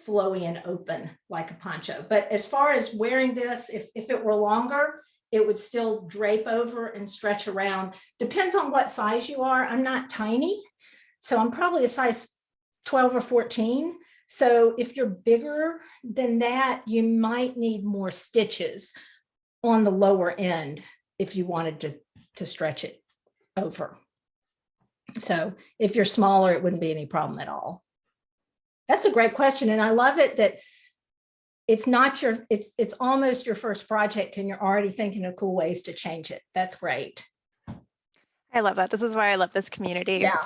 flowy and open, like a poncho. But as far as wearing this, if it were longer, it would still drape over and stretch around. Depends on what size you are. I'm not tiny, so I'm probably a size 12 or 14. So if you're bigger than that, you might need more stitches on the lower end if you wanted to stretch it over. So if you're smaller, it wouldn't be any problem at all. That's a great question. And I love it that it's not it's almost your first project and you're already thinking of cool ways to change it. That's great. I love that. This is why I love this community. Yeah.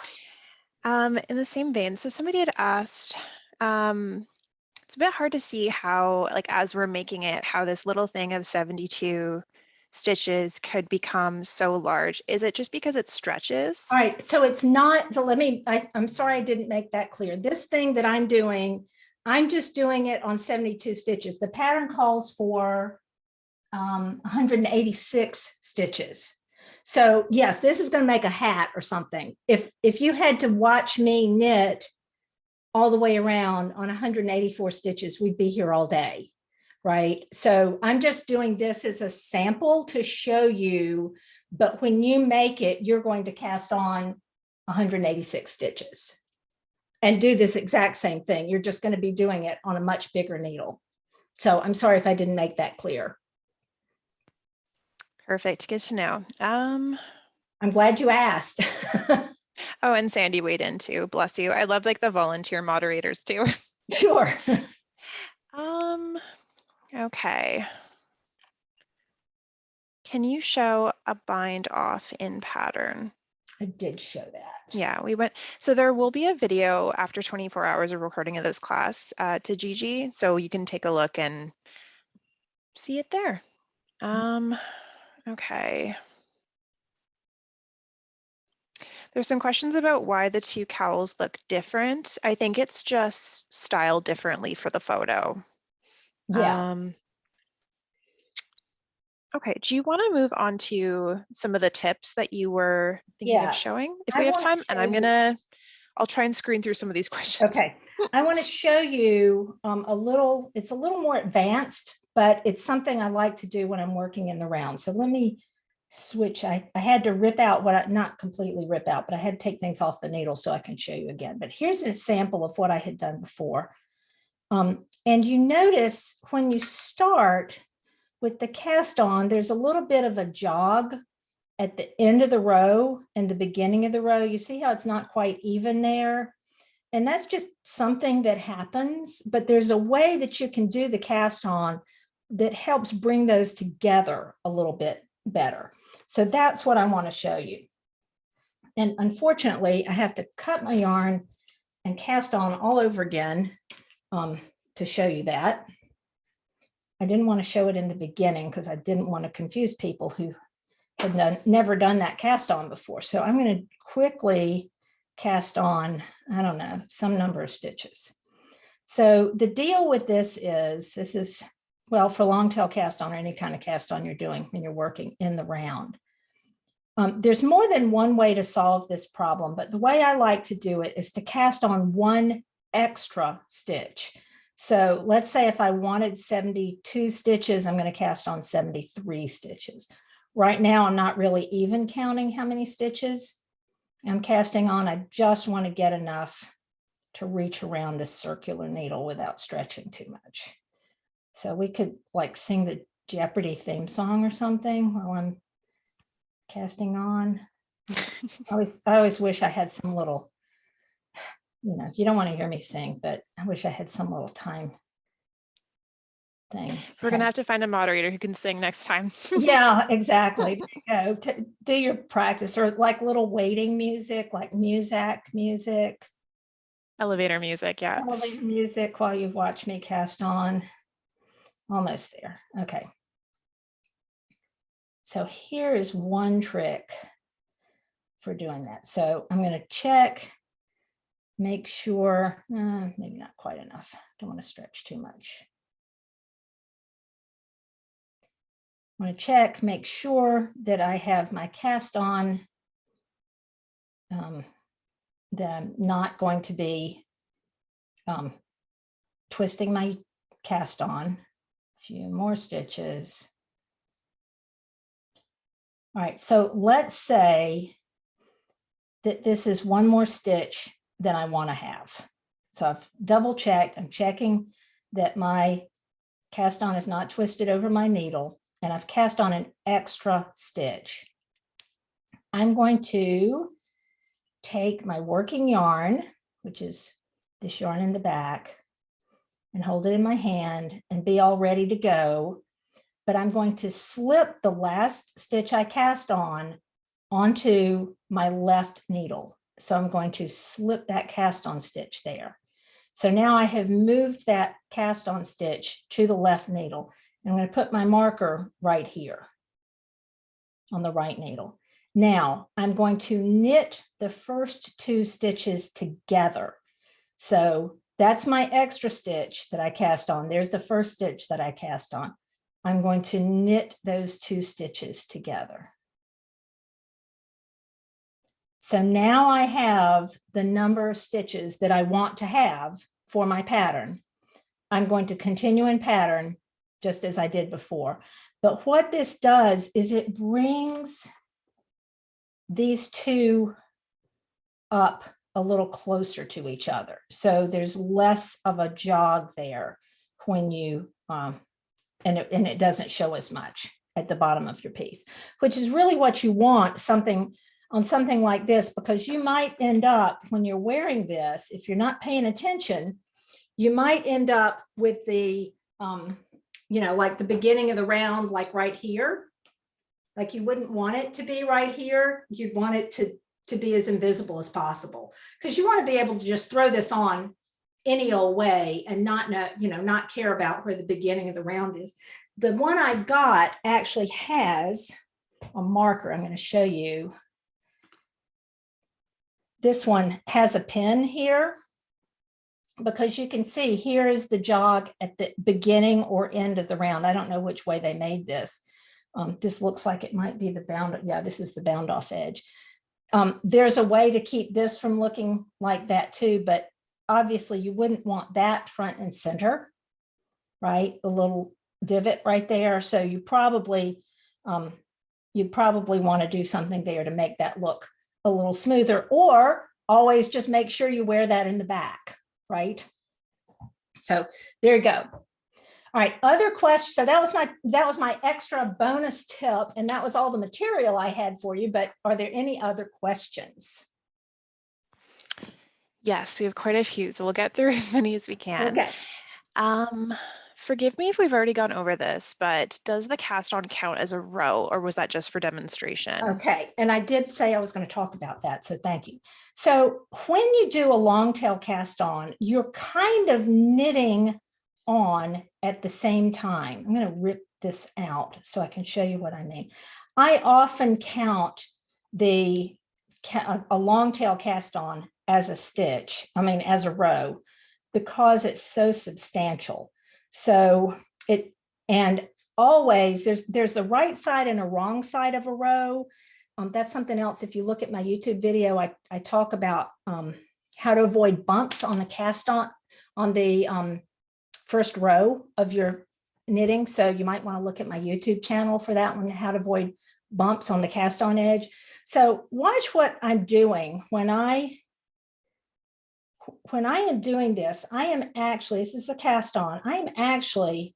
In the same vein, so somebody had asked, it's a bit hard to see how, like, as we're making it, how this little thing of 72 stitches could become so large. Is it just because it stretches? All right, so it's not I'm sorry I didn't make that clear. This thing that I'm doing, I'm just doing it on 72 stitches. The pattern calls for 186 stitches. So yes, this is going to make a hat or something. If you had to watch me knit all the way around on 184 stitches, we'd be here all day, right? So I'm just doing this as a sample to show you, but when you make it, you're going to cast on 186 stitches and do this exact same thing. You're just going to be doing it on a much bigger needle. So I'm sorry if I didn't make that clear. Perfect, good to know. I'm glad you asked. Oh, and Sandy weighed in too, bless you. I love like the volunteer moderators too. Sure. Okay. Can you show a bind off in pattern? I did show that. Yeah, we went. So there will be a video after 24 hours of recording of this class to Gigi. So you can take a look and see it there. Okay. There's some questions about why the two cowls look different. I think it's just styled differently for the photo. Yeah. Okay, do you want to move on to some of the tips that you were thinking of showing if we have time? And I'll try and screen through some of these questions. Okay, I want to show you it's a little more advanced, but it's something I like to do when I'm working in the round. So let me switch. I had to rip out not completely rip out, but I had to take things off the needle so I can show you again. But here's an example of what I had done before. And you notice when you start with the cast on, there's a little bit of a jog at the end of the row and the beginning of the row. You see how it's not quite even there? And that's just something that happens, but there's a way that you can do the cast on that helps bring those together a little bit better. So that's what I want to show you. And unfortunately, I have to cut my yarn and cast on all over again to show you that. I didn't want to show it in the beginning because I didn't want to confuse people who had never done that cast on before. So I'm going to quickly cast on, I don't know, some number of stitches. So the deal with this is, well, for long tail cast on or any kind of cast on you're doing when you're working in the round. There's more than one way to solve this problem, but the way I like to do it is to cast on one extra stitch. So let's say if I wanted 72 stitches, I'm going to cast on 73 stitches. Right now, I'm not really even counting how many stitches I'm casting on. I just want to get enough to reach around this circular needle without stretching too much. So we could like sing the Jeopardy theme song or something while I'm casting on. I always wish I had some little, you don't want to hear me sing, but I wish I had some little time thing. We're going to have to find a moderator who can sing next time. Yeah, exactly. There you go. Do your practice, or like little waiting music, like Muzak music. Elevator music, yeah. Elevator music while you watch me cast on. Almost there. Okay. So here is one trick for doing that. So I'm going to check, make sure, maybe not quite enough. Don't want to stretch too much. I want to check, make sure that I have my cast on, that I'm not going to be twisting my cast on. A few more stitches. All right, so let's say that this is one more stitch than I want to have. So I've double checked, I'm checking that my cast on is not twisted over my needle, and I've cast on an extra stitch. I'm going to take my working yarn, which is this yarn in the back, and hold it in my hand and be all ready to go. But I'm going to slip the last stitch I cast on onto my left needle. So I'm going to slip that cast on stitch there. So now I have moved that cast on stitch to the left needle. I'm going to put my marker right here on the right needle. Now I'm going to knit the first two stitches together. So that's my extra stitch that I cast on. There's the first stitch that I cast on. I'm going to knit those two stitches together. So now I have the number of stitches that I want to have for my pattern. I'm going to continue in pattern just as I did before. But what this does is it brings these two up a little closer to each other. So there's less of a jog there when you, and it doesn't show as much at the bottom of your piece, which is really what you want on something like this, because you might end up, when you're wearing this, if you're not paying attention, you might end up with the, like the beginning of the round, like right here. Like you wouldn't want it to be right here. You'd want it to be as invisible as possible, because you want to be able to just throw this on any old way and not know, not care about where the beginning of the round is. The one I got actually has a marker. I'm going to show you. This one has a pin here, because you can see here is the jog at the beginning or end of the round. I don't know which way they made this. This looks like it might be the bound. Yeah, this is the bound off edge. There's a way to keep this from looking like that too, but obviously you wouldn't want that front and center, right? A little divot right there. So you probably want to do something there to make that look a little smoother, or always just make sure you wear that in the back, right? So there you go. All right, other questions. So that was my extra bonus tip, and that was all the material I had for you, but are there any other questions? Yes, we have quite a few, so we'll get through as many as we can. Okay. Forgive me if we've already gone over this, but does the cast on count as a row, or was that just for demonstration? Okay, and I did say I was going to talk about that, so thank you. So when you do a long tail cast on, you're kind of knitting on at the same time. I'm going to rip this out so I can show you what I mean. I often count a long tail cast on as a stitch, as a row, because it's so substantial. So and always there's the right side and a wrong side of a row. That's something else. If you look at my YouTube video, I talk about how to avoid bumps on the cast on the first row of your knitting. So you might want to look at my YouTube channel for that one, how to avoid bumps on the cast on edge. So watch what I'm doing when I am doing this. I am actually, this is the cast on, I am actually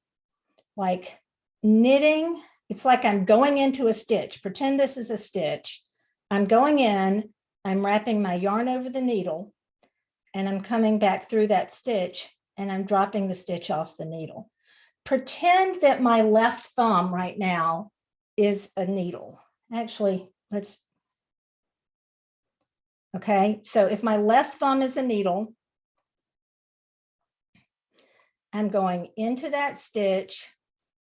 like knitting. It's like I'm going into a stitch. Pretend this is a stitch. I'm going in, I'm wrapping my yarn over the needle, and I'm coming back through that stitch, and I'm dropping the stitch off the needle. Pretend that my left thumb right now is a needle. Actually, okay, so if my left thumb is a needle, I'm going into that stitch,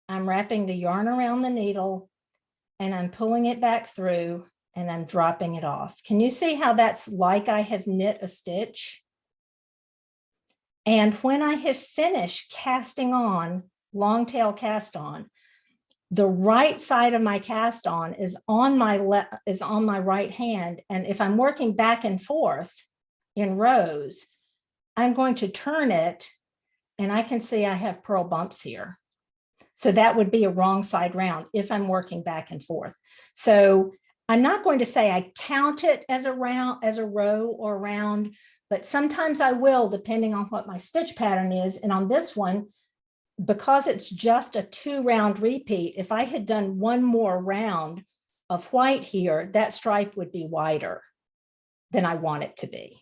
I'm wrapping the yarn around the needle, and I'm pulling it back through, and I'm dropping it off. Can you see how that's like I have knit a stitch? And when I have finished casting on, long tail cast on, the right side of my cast on is on my right hand. And if I'm working back and forth in rows, I'm going to turn it, and I can see I have purl bumps here. So that would be a wrong side round if I'm working back and forth. So I'm not going to say I count it as a row or round, but sometimes I will, depending on what my stitch pattern is. And on this one, because it's just a 2-round repeat, if I had done one more round of white here, that stripe would be wider than I want it to be.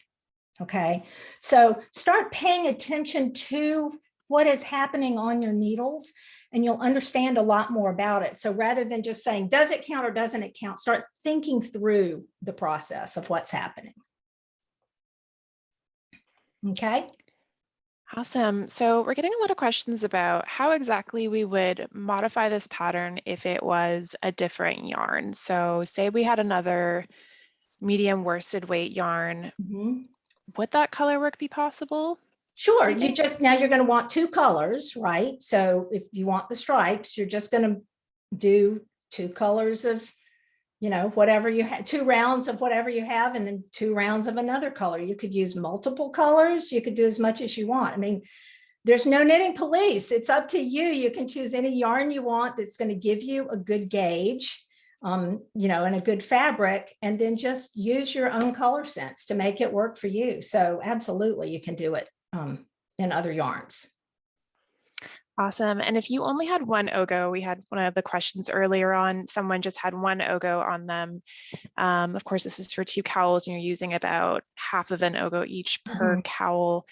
Okay, so start paying attention to what is happening on your needles, and you'll understand a lot more about it. So rather than just saying, does it count or doesn't it count, start thinking through the process of what's happening. Okay. Awesome. So we're getting a lot of questions about how exactly we would modify this pattern if it was a different yarn. So say we had another medium worsted weight yarn. Mm-hmm. Would that color work be possible? Sure. Now you're going to want 2 colors, right? So if you want the stripes, you're just going to do 2 colors of, whatever you have, 2 rounds of whatever you have, and then 2 rounds of another color. You could use multiple colors. You could do as much as you want. I mean, there's no knitting police. It's up to you. You can choose any yarn you want that's going to give you a good gauge, and a good fabric, and then just use your own color sense to make it work for you. So absolutely, you can do it in other yarns. Awesome. And if you only had one OGO, we had one of the questions earlier on, someone just had one OGO on them. Of course, this is for 2 cowls, and you're using about half of an OGO each per cowl.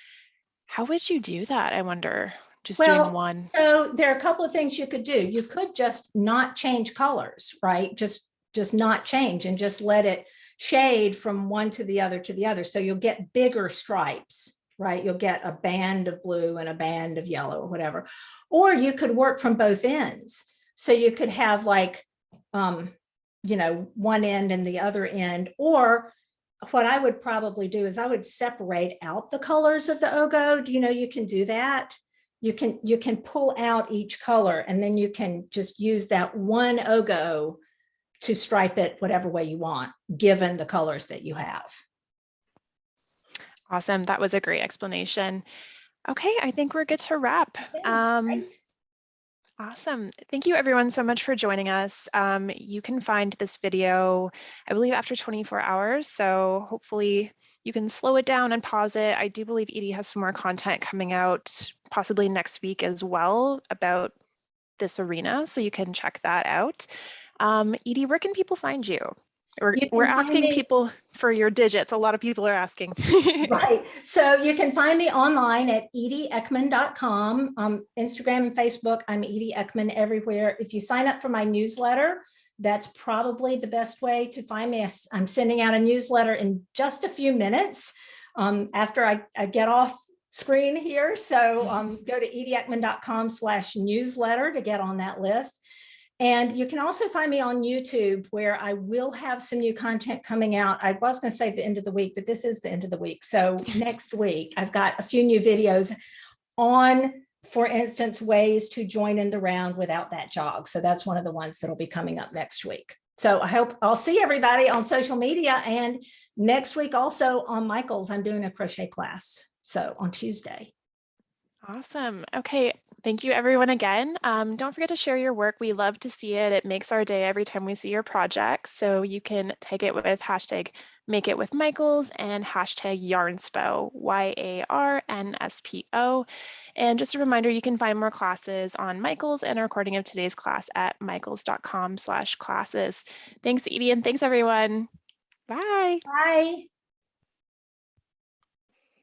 How would you do that? I wonder, just doing one. So there are a couple of things you could do. You could just not change colors, right? Just not change, and just let it shade from one to the other. So you'll get bigger stripes, right? You'll get a band of blue and a band of yellow or whatever. Or you could work from both ends. So you could have like, one end and the other end. Or what I would probably do is I would separate out the colors of the OGO. You can do that. You can pull out each color, and then you can just use that one OGO to stripe it whatever way you want, given the colors that you have. Awesome. That was a great explanation. Okay, I think we're good to wrap. Awesome. Thank you everyone so much for joining us. You can find this video, I believe, after 24 hours. So hopefully you can slow it down and pause it. I do believe Edie has some more content coming out possibly next week as well about this arena. So you can check that out. Edie, where can people find you? We're asking people for your digits. A lot of people are asking. Right. So you can find me online at edieeckman.com, Instagram and Facebook. I'm Edie Eckman everywhere. If you sign up for my newsletter, that's probably the best way to find me. I'm sending out a newsletter in just a few minutes after I get off screen here. So go to edieeckman.com/newsletter to get on that list. And you can also find me on YouTube, where I will have some new content coming out. I was going to say the end of the week, but this is the end of the week. So next week, I've got a few new videos on, for instance, ways to join in the round without that jog. So that's one of the ones that'll be coming up next week. So I hope I'll see everybody on social media. And next week also on Michael's, I'm doing a crochet class. So on Tuesday. Awesome. Okay. Thank you everyone again. Don't forget to share your work. We love to see it. It makes our day every time we see your projects. So you can tag it with hashtag Make It With Michaels and hashtag Yarnspo, YARNSPO. And just a reminder, you can find more classes on Michaels and a recording of today's class at michaels.com/classes. Thanks, Edie, and thanks everyone. Bye. Bye.